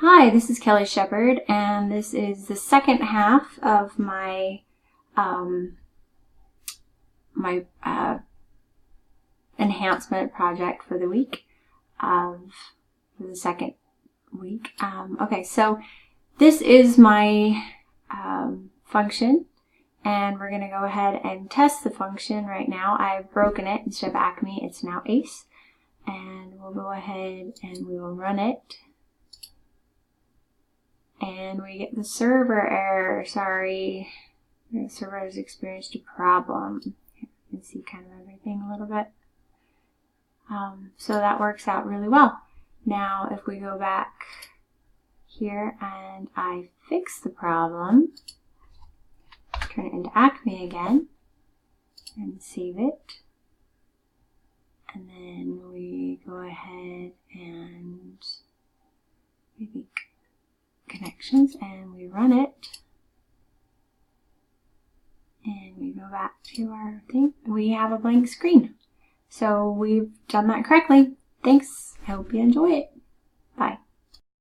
Hi, this is Kelly Shepard, and this is the second half of my enhancement project for the week, for the second week. Okay, so this is my function, and we're going to go ahead and test the function right now. I've broken it. Instead of Acme, it's now ACE, and we'll go ahead and we will run it. And we get the server error. Sorry, the server has experienced a problem. You can see kind of everything a little bit. So that works out really well. Now, if we go back here and I fix the problem, turn it into Acme again, and save it. And then we go ahead and maybe connections, and we run it, and we go back to our thing. We have a blank screen. So we've done that correctly. Thanks. I hope you enjoy it. Bye.